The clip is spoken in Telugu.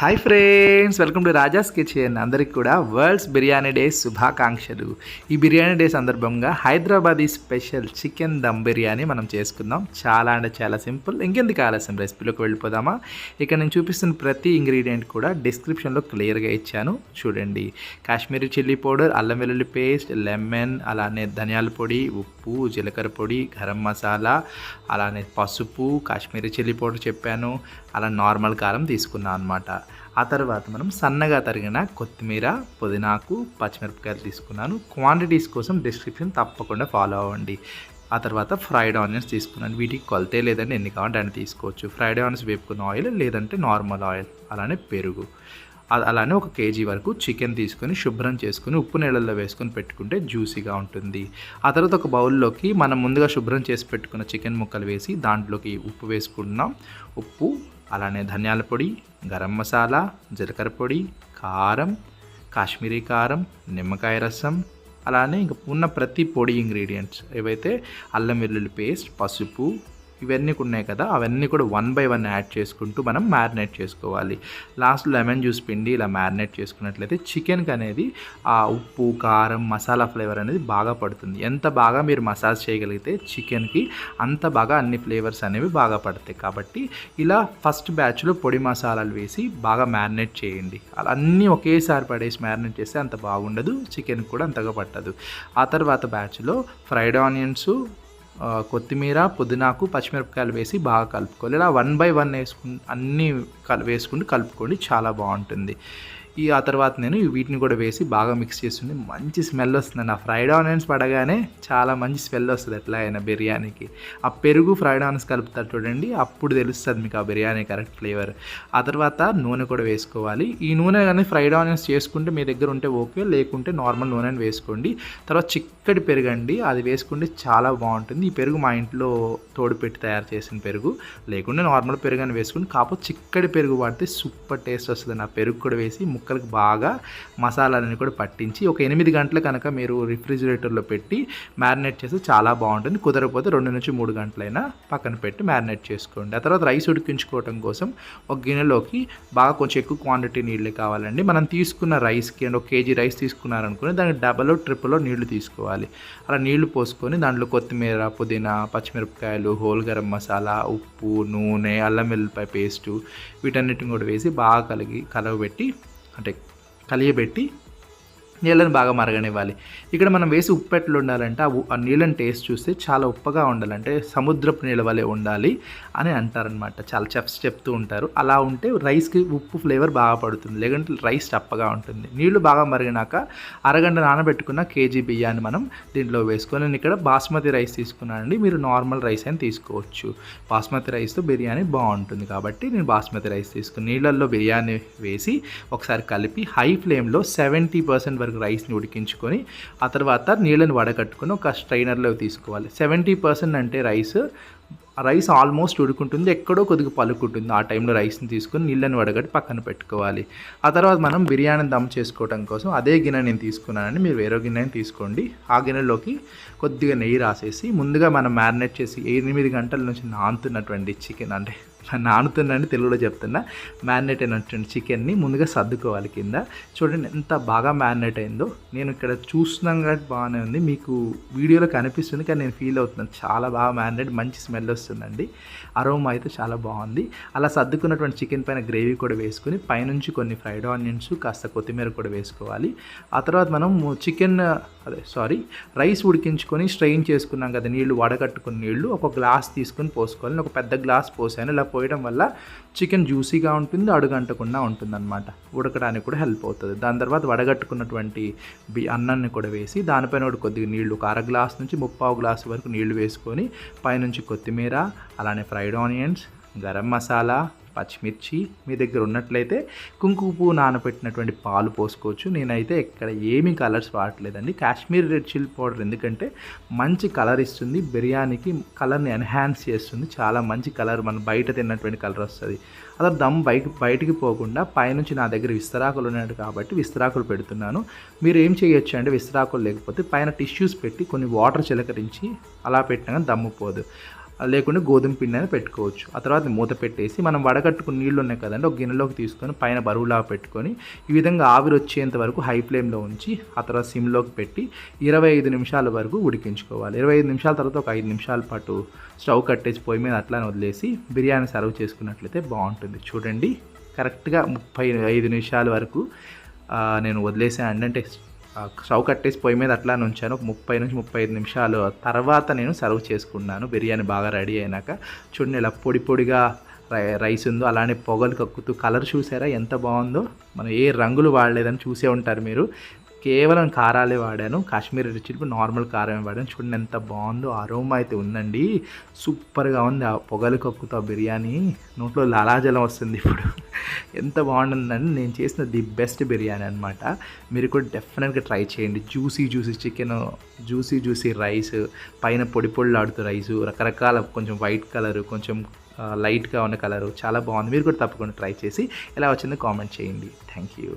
Hi friends, welcome to Raja's kitchen. అందరికి కూడా వరల్డ్స్ బిర్యానీ డే శుభాకాంక్షలు. ఈ బిర్యానీ డే సందర్భంగా హైదరాబాదీ స్పెషల్ చికెన్ దమ్ బిర్యానీ మనం చేసుకుందాం. చాలా అంటే చాలా సింపుల్. ఇంకెందుకు ఆలస్యం, రెసిపీలోకి వెళ్ళిపోదామా? ఇక్కడ నేను చూపిస్తున్న ప్రతి ఇంగ్రీడియంట్ కూడా డిస్క్రిప్షన్లో క్లియర్గా ఇచ్చాను, చూడండి. కాశ్మీరీ చిల్లీ పౌడర్, అల్లం వెల్లుల్లి పేస్ట్, లెమన్, అలానే ధనియాల పొడి, ఉప్పు, జీలకర్ర పొడి, గరం మసాలా, అలానే పసుపు, కాశ్మీరీ చిల్లీ పౌడర్ చెప్పాను, అలా నార్మల్ కారం తీసుకున్నాను అనమాట. ఆ తర్వాత మనం సన్నగా తరిగిన కొత్తిమీర, పుదీనాకు, పచ్చిమిరపకాయలు తీసుకున్నాను. క్వాంటిటీస్ కోసం డిస్క్రిప్షన్ తప్పకుండా ఫాలో అవ్వండి. ఆ తర్వాత ఫ్రైడ్ ఆనియన్స్ తీసుకున్నాను. వీటికి కొలతే లేదంటే ఎన్ని కావాలంటే అన్ని తీసుకోవచ్చు. ఫ్రైడ్ ఆనియన్స్ వేపుకున్న ఆయిల్, లేదంటే నార్మల్ ఆయిల్, అలానే పెరుగు, అలానే 1 కేజీ వరకు చికెన్ తీసుకొని శుభ్రం చేసుకుని ఉప్పు నీళ్ళల్లో వేసుకొని పెట్టుకుంటే జ్యూసీగా ఉంటుంది. ఆ తర్వాత ఒక బౌల్లోకి మనం ముందుగా శుభ్రం చేసి పెట్టుకున్న చికెన్ ముక్కలు వేసి దాంట్లోకి ఉప్పు వేసుకుంటున్నాం. ఉప్పు, అలానే ధనియాల పొడి, గరం మసాలా, జీలకర్ర పొడి, కారం, కాశ్మీరీ కారం, నిమ్మకాయ రసం, అలానే ఇంకా ఉన్న ప్రతి పొడి ఇంగ్రీడియంట్స్ ఏవైతే అల్లం వెల్లుల్లి పేస్ట్, పసుపు, ఇవన్నీ ఉన్నాయి కదా, అవన్నీ కూడా 1 బై 1 యాడ్ చేసుకుంటూ మనం మ్యారినేట్ చేసుకోవాలి. లాస్ట్ లెమన్ జ్యూస్ పిండి ఇలా మ్యారినేట్ చేసుకున్నట్లయితే చికెన్కి అనేది ఆ ఉప్పు, కారం, మసాలా ఫ్లేవర్ అనేది బాగా పడుతుంది. ఎంత బాగా మీరు మసాజ్ చేయగలిగితే చికెన్కి అంత బాగా అన్ని ఫ్లేవర్స్ అనేవి బాగా పడతాయి. కాబట్టి ఇలా ఫస్ట్ బ్యాచ్లో పొడి మసాలాలు వేసి బాగా మ్యారినేట్ చేయండి. అలా అన్నీ ఒకేసారి పడేసి మ్యారినేట్ చేస్తే అంత బాగుండదు, చికెన్ కూడా అంతగా పట్టదు. ఆ తర్వాత బ్యాచ్లో ఫ్రైడ్ ఆనియన్స్, కొత్తిమీర, పుదీనాకు, పచ్చిమిరపకాయలు వేసి బాగా కలుపుకోవాలి. ఇలా 1 బై 1 అన్నీ వేసుకుంటూ కలుపుకోండి, చాలా బాగుంటుంది. ఆ తర్వాత నేను వీటిని కూడా వేసి బాగా మిక్స్ చేస్తుంది. మంచి స్మెల్ వస్తుంది. ఆ ఫ్రైడ్ ఆనియన్స్ పడగానే చాలా మంచి స్మెల్ వస్తుంది ఎట్లా అయినా బిర్యానీకి. ఆ పెరుగు, ఫ్రైడ్ ఆనియన్స్ కలుపుతారు చూడండి, అప్పుడు తెలుస్తుంది మీకు ఆ బిర్యానీ కరెక్ట్ ఫ్లేవర్. ఆ తర్వాత నూనె కూడా వేసుకోవాలి. ఈ నూనె కానీ ఫ్రైడ్ ఆనియన్స్ చేసుకుంటే మీ దగ్గర ఉంటే ఓకే, లేకుంటే నార్మల్ నూనెని వేసుకోండి. తర్వాత చిక్కటి పెరుగండి, అది వేసుకుంటే చాలా బాగుంటుంది. ఈ పెరుగు మా ఇంట్లో తోడు పెట్టి తయారు చేసిన పెరుగు, లేకుంటే నార్మల్ పెరుగు అని వేసుకుని, కాకపోతే చిక్కటి పెరుగు వాడితే సూపర్ టేస్ట్ వస్తుంది. ఆ పెరుగు కూడా వేసి ముక్కలకు బాగా మసాలాలని కూడా పట్టించి 8 గంటలు కనుక మీరు రిఫ్రిజిరేటర్లో పెట్టి మ్యారినేట్ చేస్తే చాలా బాగుంటుంది. కుదరకపోతే 2 నుంచి 3 గంటలైనా పక్కన పెట్టి మ్యారినేట్ చేసుకోండి. ఆ తర్వాత రైస్ ఉడికించుకోవడం కోసం ఒక గిన్నెలోకి బాగా కొంచెం ఎక్కువ క్వాంటిటీ నీళ్ళే కావాలండి. మనం తీసుకున్న రైస్కి అండ్ 1 కేజీ రైస్ తీసుకున్నారనుకుని దానికి డబల్ ట్రిపుల్ నీళ్లు తీసుకోవాలి. అలా నీళ్లు పోసుకొని దాంట్లో కొత్తిమీర, పుదీనా, పచ్చిమిరపకాయలు, హోల్ గరం మసాలా, ఉప్పు, నూనె, అల్లం వెల్లుల్లిపాయ పేస్టు, వీటన్నిటిని కూడా వేసి బాగా కలియబెట్టి నీళ్ళని బాగా మరగనివ్వాలి. ఇక్కడ మనం వేసి ఉప్పు ఎట్లా ఉండాలంటే ఆ నీళ్ళని టేస్ట్ చూస్తే చాలా ఉప్పగా ఉండాలంటే సముద్రపు నీళ్ళ వలె ఉండాలి అని అంటారనమాట. చాలా చెఫ్స్ చెప్తూ ఉంటారు. అలా ఉంటే రైస్కి ఉప్పు ఫ్లేవర్ బాగా పడుతుంది, లేదంటే రైస్ చప్పగా ఉంటుంది. నీళ్లు బాగా మరిగినాక అరగంట నానబెట్టుకున్న కేజీ బియ్యాన్ని మనం దీంట్లో వేసుకొని, నేను ఇక్కడ బాస్మతి రైస్ తీసుకున్నానండి. మీరు నార్మల్ రైస్ అని తీసుకోవచ్చు. బాస్మతి రైస్తో బిర్యానీ బాగుంటుంది కాబట్టి నేను బాస్మతి రైస్ తీసుకుని నీళ్ళల్లో బిర్యానీ వేసి ఒకసారి కలిపి హై ఫ్లేమ్లో 70% వరకు రైస్ని ఉడికించుకొని ఆ తర్వాత నీళ్ళని వడకట్టుకొని ఒక స్ట్రైనర్లో తీసుకోవాలి. 70% అంటే రైస్ ఆల్మోస్ట్ ఉడుకుంటుంది, ఎక్కడో కొద్దిగా పలుకుంటుంది. ఆ టైంలో రైస్ని తీసుకొని నీళ్ళని వడగట్టి పక్కన పెట్టుకోవాలి. ఆ తర్వాత మనం బిర్యానీ దమ్ చేసుకోవడం కోసం అదే గిన్నె నేను తీసుకున్నానండి, మీరు వేరే గిన్నెని తీసుకోండి. ఆ గిన్నెలోకి కొద్దిగా నెయ్యి రాసేసి ముందుగా మనం మ్యారినేట్ చేసి 8 గంటల నుంచి నానుతున్నటువంటి చికెన్, అంటే నానుతుందండి తెలుగులో చెప్తున్నా, మ్యారినేట్ అయినటువంటి చికెన్ని ముందుగా సర్దుకోవాలి కింద. చూడండి ఎంత బాగా మ్యారినేట్ అయిందో. నేను ఇక్కడ చూస్తున్నాం కాబట్టి బాగానే ఉంది, మీకు వీడియోలో కనిపిస్తుంది కానీ నేను ఫీల్ అవుతున్నాను. చాలా బాగా మ్యారినేట్, మంచి స్మెల్ వస్తుందండి, అరోమా అయితే చాలా బాగుంది. అలా సర్దుకున్నటువంటి చికెన్ పైన గ్రేవీ కూడా వేసుకుని పైనుంచి కొన్ని ఫ్రైడ్ ఆనియన్స్, కాస్త కొత్తిమీర కూడా వేసుకోవాలి. ఆ తర్వాత మనం రైస్ ఉడికించుకొని స్ట్రెయిన్ చేసుకున్నాం కదా నీళ్లు, వడగట్టుకున్న నీళ్లు ఒక గ్లాస్ తీసుకొని పోసుకోవాలి. ఒక పెద్ద గ్లాస్ పోసాను. ఇలా పోయడం వల్ల చికెన్ జ్యూసీగా ఉంటుంది, అడుగంటకుండా ఉంటుంది అనమాట, ఉడకడానికి కూడా హెల్ప్ అవుతుంది. దాని తర్వాత వడగట్టుకున్నటువంటి అన్నాన్ని కూడా వేసి దానిపైన కూడా కొద్దిగా నీళ్లు, ఒక 1/2 గ్లాస్ నుంచి 3/4 గ్లాస్ వరకు నీళ్లు వేసుకొని పైనుంచి కొత్తిమీర, అలానే ఫ్రైడ్ ఆనియన్స్, గరం మసాలా, పచ్చిమిర్చి, మీ దగ్గర ఉన్నట్లయితే కుంకుమ పువ్వు నానబెట్టినటువంటి పాలు పోసుకోవచ్చు. నేనైతే ఇక్కడ ఏమీ కలర్స్ వాడలేదండి. కాశ్మీరీ రెడ్ చిల్లీ పౌడర్ ఎందుకంటే మంచి కలర్ ఇస్తుంది, బిర్యానీకి కలర్ని ఎన్హాన్స్ చేస్తుంది, చాలా మంచి కలర్, మన బయట తిన్నటువంటి కలర్ వస్తుంది. అలా దమ్ బయటికి పోకుండా పైనుంచి నా దగ్గర విస్తరాకులు ఉన్నాయి కాబట్టి విస్తరాకులు పెడుతున్నాను. మీరు ఏం చేయొచ్చు అంటే విస్తరాకులు లేకపోతే పైన టిష్యూస్ పెట్టి కొన్ని వాటర్ చిలకరించి అలా పెట్టినా దమ్ము పోదు. లేకుంటే గోధుమ పిండి అయినా పెట్టుకోవచ్చు. ఆ తర్వాత మూత పెట్టేసి మనం వడగట్టుకున్న నీళ్ళు ఉన్నాయి కదండి, ఒక గిన్నెలోకి తీసుకొని పైన బరువులాగా పెట్టుకొని ఈ విధంగా ఆవిరి వచ్చేంత వరకు హై ఫ్లేమ్లో ఉంచి ఆ తర్వాత సిమ్లోకి పెట్టి 25 నిమిషాల వరకు ఉడికించుకోవాలి. 25 నిమిషాల తర్వాత ఒక 5 నిమిషాల పాటు స్టవ్ కట్టేసి పొయ్యి మీద అట్లానే వదిలేసి బిర్యానీ సర్వ్ చేసుకున్నట్లయితే బాగుంటుంది. చూడండి, కరెక్ట్గా 35 నిమిషాల వరకు నేను వదిలేసాను. అంటే స్టవ్ కట్టేసి పొయ్యి మీద అట్లా ఉంచాను. ఒక 30 నుంచి 35 నిమిషాలు తర్వాత నేను సర్వ్ చేసుకున్నాను. బిర్యానీ బాగా రెడీ అయినాక చూడండి ఇలా పొడి పొడిగా రైస్ ఉందో, అలానే పొగలు కక్కుతూ కలర్ చూసారా ఎంత బాగుందో. మనం ఏ రంగులు వాడలేదని చూసే ఉంటారు మీరు. కేవలం కారాలే వాడాను, కాశ్మీరీ రెడ్ చిల్లీ నార్మల్ కారమే వాడాను. చూడండి ఎంత బాగుందో, అరోమా అయితే ఉందండి, సూపర్గా ఉంది. ఆ పొగలు కక్కుతూ ఆ బిర్యానీ నోట్లో లాలాజలం వస్తుంది ఇప్పుడు. ఎంత బాగుంటుందండి, నేను చేసిన ది బెస్ట్ బిర్యానీ అనమాట. మీరు కూడా డెఫినెట్గా ట్రై చేయండి. జ్యూసీ చికెన్, జ్యూసీ రైస్, పైన పొడి పొడిలాడుతూ రైసు, రకరకాల కొంచెం వైట్ కలరు, కొంచెం లైట్గా ఉన్న కలరు, చాలా బాగుంది. మీరు కూడా తప్పకుండా ట్రై చేసి ఎలా వచ్చిందో కామెంట్ చేయండి. Thank you.